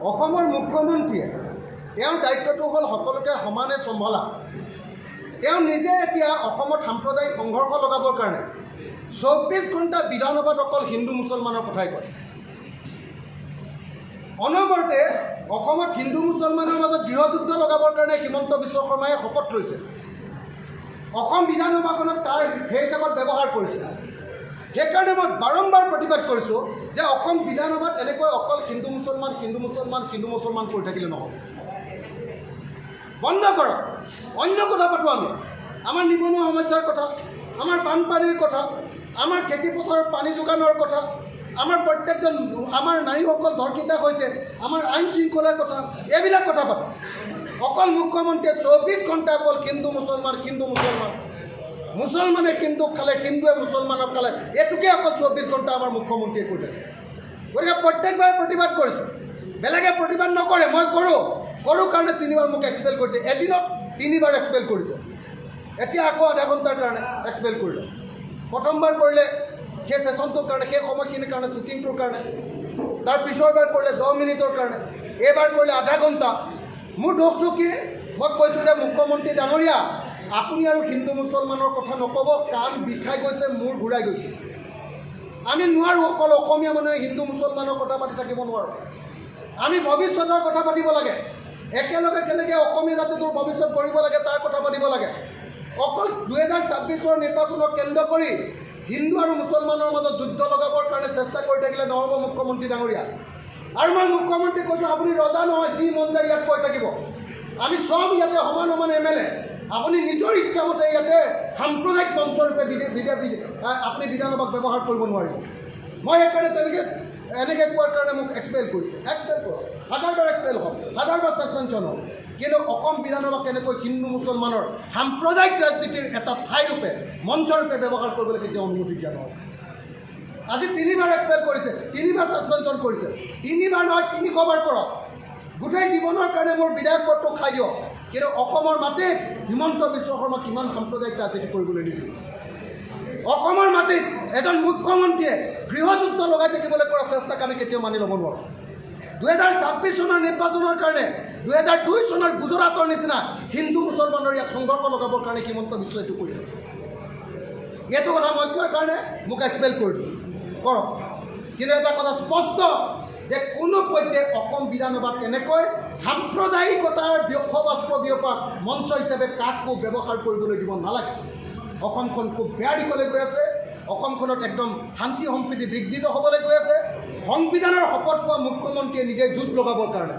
অসমৰ মুখ্যমন্ত্ৰীয়ে তেওঁৰ দায়িত্বটো হ'ল সকলোকে সমানে চম্ভালা। তেওঁ নিজে এতিয়া অসমত সাম্প্ৰদায়িক সংঘৰ্ষ লগাবৰ কাৰণে 24 ঘণ্টা বিধানসভাত অকল হিন্দু মুছলমানৰ কথাই কয়। অনবৰতে অসমত হিন্দু মুছলমানৰ মাজত গৃহযুদ্ধ লগাবৰ কাৰণে হিমন্ত বিশ্ব শৰ্মাই শপত লৈছে। অসম বিধানসভাখনক তাৰ সেই হিচাপত ব্যৱহাৰ কৰিছে। সেইকাৰণে মই বাৰম্বাৰ প্ৰতিবাদ কৰিছোঁ যে অসম বিধানসভাত এনেকৈ অকল হিন্দু মুছলমান কৰি থাকিলে নহ'ব। বন্ধ কৰক, অন্য কথা পাতোঁ আমি। আমাৰ নিবনুৱা সমস্যাৰ কথা, আমাৰ বানপানীৰ কথা, আমাৰ খেতিপথাৰৰ পানী যোগানৰ কথা, আমাৰ প্ৰত্যেকজন আমাৰ নাৰীসকল ধৰ্ষিতা হৈছে, আমাৰ আইন শৃংখলাৰ কথা, এইবিলাক কথা পাতোঁ। অকল মুখ্যমন্ত্ৰীয়ে 24 ঘণ্টা অকল হিন্দু মুছলমান মুছলমানে হিন্দুক খালে, হিন্দুৱে মুছলমানক খালে, এইটোকে অকল 24 ঘণ্টা আমাৰ মুখ্যমন্ত্ৰীয়ে কৈ থাকে। গতিকে প্ৰত্যেকবাৰে প্ৰতিবাদ কৰিছোঁ। বেলেগে প্ৰতিবাদ নকৰে, মই কৰোঁ কাৰণে 3বাৰ মোক এক্সপেল কৰিছে। এদিনত 3বাৰ এক্সপেল কৰিছে। এতিয়া আকৌ আধা ঘণ্টাৰ কাৰণে এক্সপেল কৰিলে। প্ৰথমবাৰ কৰিলে সেই ছেশ্যনটোৰ কাৰণে, সেই সময়খিনিৰ কাৰণে, ছিটিংটোৰ কাৰণে। তাৰ পিছৰবাৰ কৰিলে 10 মিনিটৰ কাৰণে। এইবাৰ কৰিলে আধা ঘণ্টা। মোৰ দোষটো কি? মই কৈছোঁ যে মুখ্যমন্ত্ৰী ডাঙৰীয়া, আপুনি আৰু হিন্দু মুছলমানৰ কথা নক'ব। কাণ বিষাই গৈছে, মূৰ ঘূৰাই গৈছে। আমি নোৱাৰোঁ অকল অসমীয়া মানুহে হিন্দু মুছলমানৰ কথা পাতি থাকিব নোৱাৰোঁ। আমি ভৱিষ্যতৰ কথা পাতিব লাগে। একেলগে কেনেকৈ অসমীয়া জাতিটোৰ ভৱিষ্যত গঢ়িব লাগে তাৰ কথা পাতিব লাগে। অকল 2026 নিৰ্বাচনক কেন্দ্ৰ কৰি হিন্দু আৰু মুছলমানৰ মাজত যুদ্ধ লগাবৰ কাৰণে চেষ্টা কৰি থাকিলে নহ'ব মুখ্যমন্ত্ৰী ডাঙৰীয়া। আৰু মই মুখ্যমন্ত্ৰীক কৈছোঁ, আপুনি ৰজা নহয়, যি মন যায় ইয়াত কৈ থাকিব। আমি চব ইয়াতে সমান MLA। আপুনি নিজৰ ইচ্ছামতে ইয়াতে সাম্প্ৰদায়িক মঞ্চৰূপে আপুনি বিধানসভাক ব্যৱহাৰ কৰিব নোৱাৰিব। মই সেইকাৰণে এনেকৈ কোৱাৰ কাৰণে মোক এক্সপেল কৰিছে। এক্সপেল কৰক, হাজাৰবাৰ এক্সপেল হওক, হাজাৰবাৰ ছাছপেনশ্যন হওক, কিন্তু অসম বিধানসভাক কেনেকৈ হিন্দু মুছলমানৰ সাম্প্ৰদায়িক ৰাজনীতিৰ এটা ঠাইৰূপে, মঞ্চৰূপে ব্যৱহাৰ কৰিবলৈ কেতিয়াও অনুমতি দিয়া নহয়। আজি 3বাৰ এক্সপেল কৰিছে, 3বাৰ ছাছপেনশ্যন কৰিছে। 3বাৰ নহয়, 300 বাৰ কৰক। গোটেই জীৱনৰ কাৰণে মোৰ বিধায়ক পদটো খাই দিয়ক, কিন্তু অসমৰ মাটিত হিমন্ত বিশ্ব শৰ্মাক কিমান সাম্প্ৰদায়িক ৰাজনীতি কৰিবলৈ নিদিওঁ। অসমৰ মাটিত এজন মুখ্যমন্ত্ৰীয়ে গৃহযুদ্ধ লগাই থাকিবলৈ কৰা চেষ্টাক আমি কেতিয়াও মানি ল'ব নোৱাৰোঁ। 2026 চনৰ নিৰ্বাচনৰ কাৰণে 2002 চনৰ গুজৰাটৰ নিচিনা হিন্দু মুছলমানৰ ইয়াত সংঘৰ্ষ লগাবৰ কাৰণে হিমন্ত বিশ্ব এইটো কৰি আছে। এইটো কথা মই কোৱাৰ কাৰণে মোক এক্সপেল কৰি দিছোঁ, কৰক। কিন্তু এটা কথা স্পষ্ট যে কোনো পধ্যে অসম বিধানসভা কেনেকৈ সাম্প্ৰদায়িকতাৰ বাষ্প বিয়পা মঞ্চ হিচাপে কাকো ব্যৱহাৰ কৰিবলৈ দিব নালাগে। অসমখন খুব বেয়া দিশলৈ গৈ আছে। অসমখনত একদম শান্তি সম্প্ৰীতি বিঘ্নিত হ'বলৈ গৈ আছে। সংবিধানৰ শপত পোৱা মুখ্যমন্ত্ৰীয়ে নিজে যুঁজ লগাবৰ কাৰণে,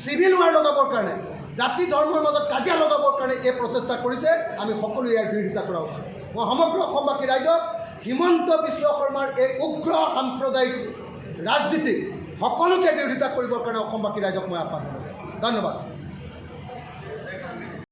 চিভিল ৱাৰ লগাবৰ কাৰণে, জাতি ধৰ্মৰ মাজত কাজিয়া লগাবৰ কাৰণে এই প্ৰচেষ্টা কৰিছে। আমি সকলোৱে ইয়াৰ বিৰোধিতা কৰা উচিত। মই সমগ্ৰ অসমবাসী ৰাইজক হিমন্ত বিশ্ব শৰ্মাৰ এই উগ্ৰ সাম্প্ৰদায়িক ৰাজনীতি সকলোকে বিৰোধিতা কৰিবৰ কাৰণে অসমবাসী ৰাইজক মই আহ্বান জনাইছোঁ। ধন্যবাদ।